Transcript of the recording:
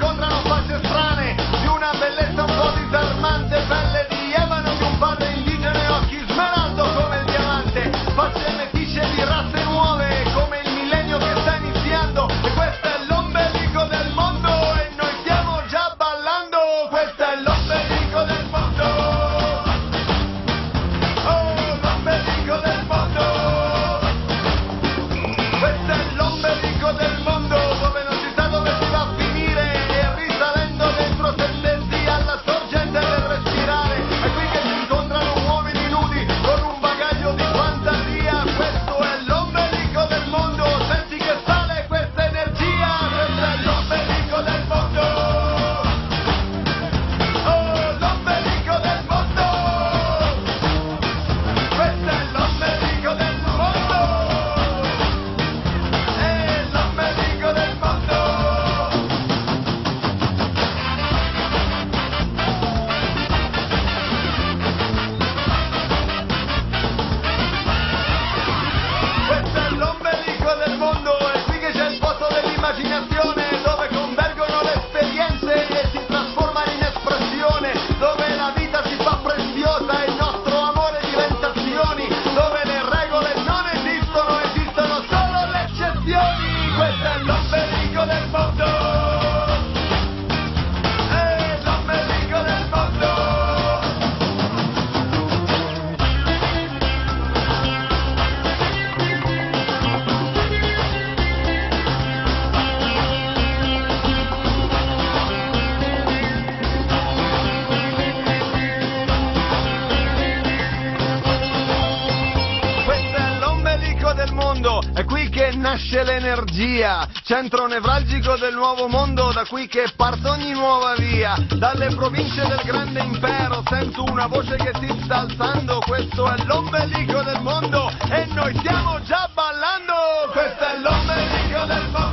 incontrano facce strane, di una bellezza un po' disarmante, pelle di ebano di un padre indigeno e occhi smeraldo come il diamante, facce meticce di razze nuove come il millennio che sta iniziando, e questo è l'ombelico del mondo e noi stiamo già ballando, questo è l'ombelico del mondo, oh l'ombelico del mondo, questo è l'ombelico del mondo, dove non si sa dove si va a finire, e risalendo dentro se stessi alla sorgente del respirare, è qui che si incontrano uomini nudi con un bagaglio di fantasia, questo è l'ombelico del mondo, senti che sale questa energia, questo è l'ombelico del mondo, oh l'ombelico del mondo, questo è l'ombelico del mondo, è l'ombelico del mondo. Questo è l'ombelico del mondo, è qui che c'è il posto dell'immaginazione, dove convergono le esperienze e si trasforma in espressione, dove la vita si fa preziosa e il nostro amore diventa azioni, dove le regole non esistono, esistono solo le eccezioni. Questo è l'ombelico del mondo, è l'ombelico del mondo. Questo è l'ombelico del mondo, è qui che nasce l'energia, centro nevralgico del nuovo mondo, da qui che parte ogni nuova via, dalle province del grande impero sento una voce che si sta alzando, questo è l'ombelico del mondo e noi stiamo già ballando, questo è l'ombelico del mondo.